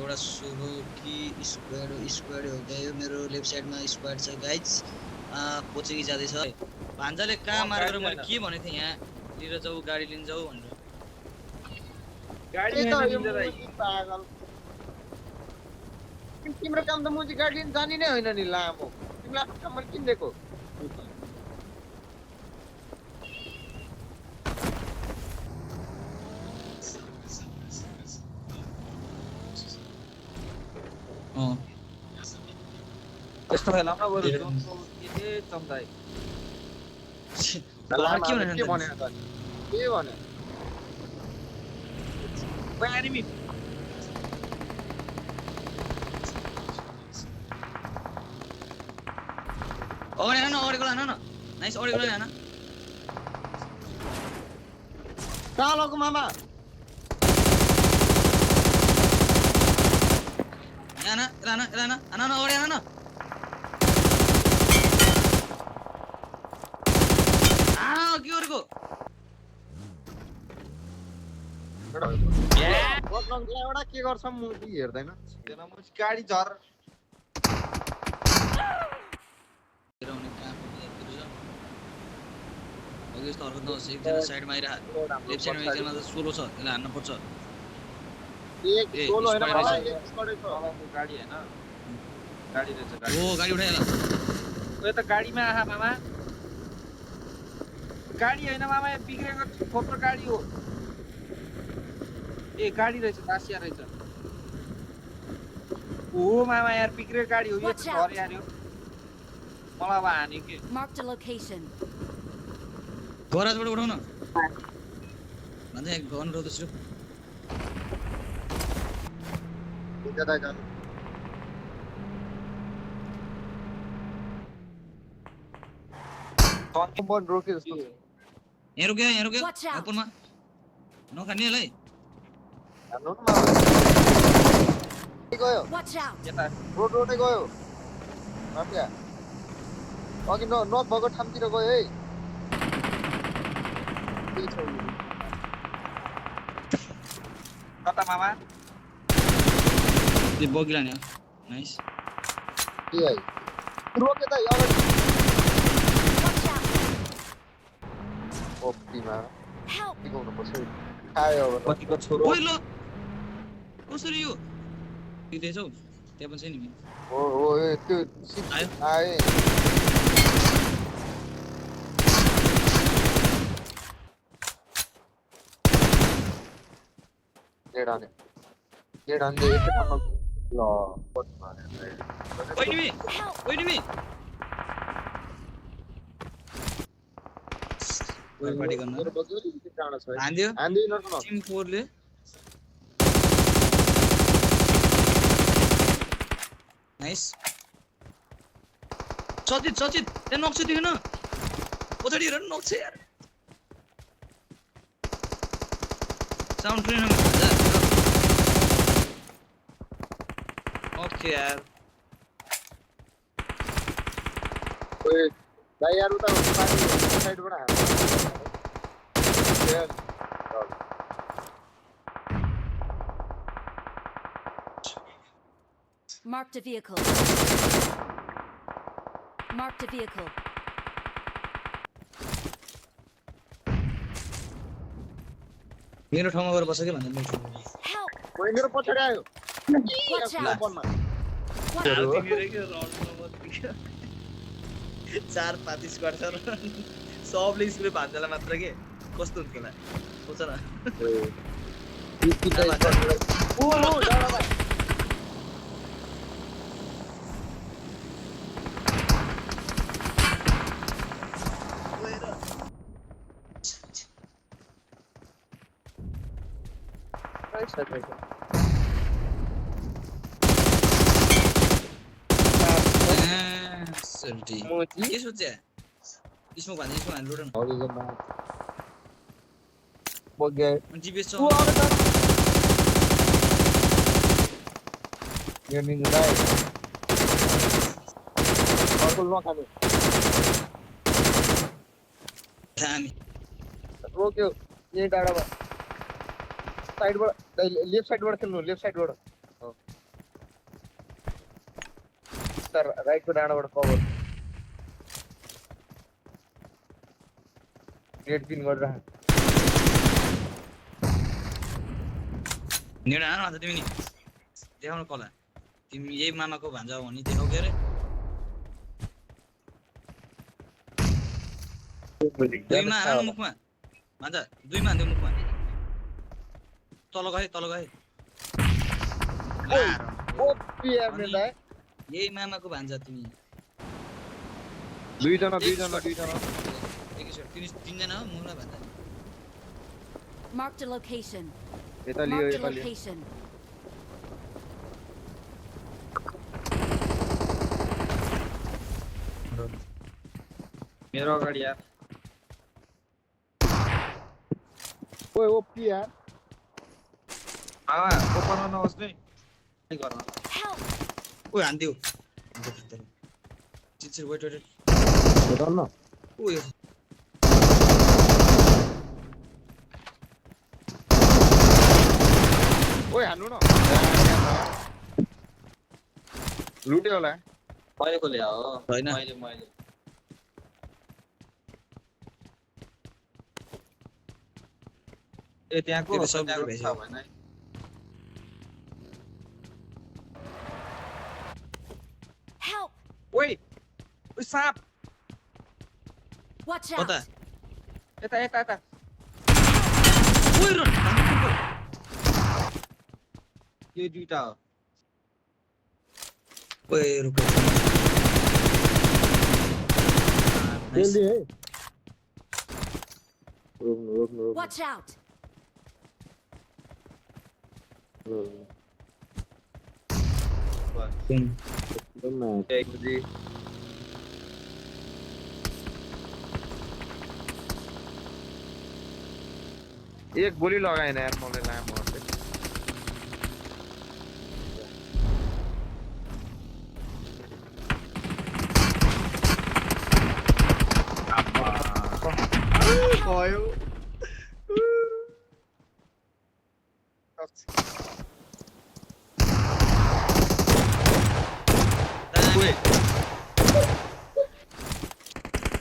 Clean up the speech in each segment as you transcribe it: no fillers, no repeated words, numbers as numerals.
एउटा सोलो कि स्क्वाड हो गयो मेरो लेफ्ट साइडमा स्क्वाड छ गाइज कोचिङ जाँदैछ भान्जाले कहाँ मारेर मैले के भनेको थिएँ यहाँ लिएर जाऊ गाडी लिन जाऊ भनेर गाडी पागल तिम्रो काम त मुजी गाडी लिन जानी नै होइन नि लामो तिमीलाई आफ्नो काम किन दिएको यस्तो बेला न बरु के चम्दाइ के भने के भने एनिमी अगाडिको लान न नाइस अगाडिको लान कहाँ लगो मामा लान अगाडि आन न के गरेको एउटा के गर्छ मुभी हेर्दैन गाडी झर एकजना साइडमा आइरह लेफ्ट साइडमा एकजना त सोलो छ यसलाई हान्न पर्छ गाडी हैन गाडी रहेछ गाडी ओ गाडी उठाइहाल यो त गाडीमा आहा मामा गाडी हैन मामा यो बिग्रेको थोप्रो गाडी हो ए गाडी रहेछ दासिया रहेछ ओ मामा यार बिग्रेको गाडी हो यो घर यार यो मलाई अब हान्यो के Marked a location. गराजबाट उठाउ न भन्दै गन रोज्छु यहाँ रुक्यो ओपनमा नखाने यसलाई Watch out. रोडै गयो माफिया अघि नक भएको ठाउँतिर गयो है कता मामा त्यो बगी लाने नाइस के है रोके त अगाडि Watch out. ओपीमा Help. सिकाउनु पर्छ खायो अब कतिको छोरो ओइ ल कसरी यो दिदैछौ त्यहाँ पनि छ नि ओ ए त्यो आयो आए गेडाने यति ठाउँमा ल बट मारे ओइनिमी ओइ पार्टी गर्न मेरो बग्यो नि टाढा छ हान्दियो हान्दियो न टिम 4 ले नाइस सचित त्यहाँ नक्छ देखेन पछाडि हेर नक्छ यार साउन्ड ट्रेन ओके यार ओए भाइ यार उता पानी साइडबाट हाल Marked a vehicle. Marked a vehicle. मेरो ठाउँमा गएर बस के भन्दै म Help. ओए मेरो पछाडि आयो Watch out. बनमा चार पाँच स्क्वाड छ र सबले स्कुल भान्जाला मात्र के कस्तो हुन्छ होला सोच न ओ डाडा भाइ सल्टी के सोचे स्मोक भन्दै लुट न बग्यो जीपीएस छ यो निन्दाइ अर्को नखाने दामी रोक्यो यही डाँडामा साइडबाट लेफ्ट साइडबाट खेल्नु लेफ्ट साइडबाट राइटको डाँडाबाट कभर गेट पिन गरेर नेडा हान अन्त तिमी नि देखाउनु कला तिमी यही मामाको भान्जा हो भने देखाउ के अरे दुईमा हान न मुखमा भान्जा दुईमा हान्दियो मुखमा तल गए ओ पिआर ने दाइ यही मामाको भान्जा तिमी दुईजना एकैचोटि तिमी तीनजना हो मुखमा भान्जा Marked a location. यता लियो Marked a यता लियो location. मेरो अगाडि यार ओए ओ पिआर मामा ओपन नहोस् नि के गर्न Help! ओ हान्दियो चिचिर वेट हेर न ओ यो ओए हान्नु न लुट्यो होला मैले खोले हो हैन। मैले ए त्यहाँको त्यो सब त्यहाँको भएछ। छ भएन है। Help! ओइ ओइ साप Watch कता out! यता ओइ रन यो दुईटा हो ओइ रुक जल्दी है रोक्नु Watch out! एक जी एक गोली लगाएन यार मलाई लामो हट्दै गयो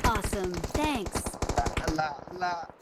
Awesome. Thanks. अल्लाह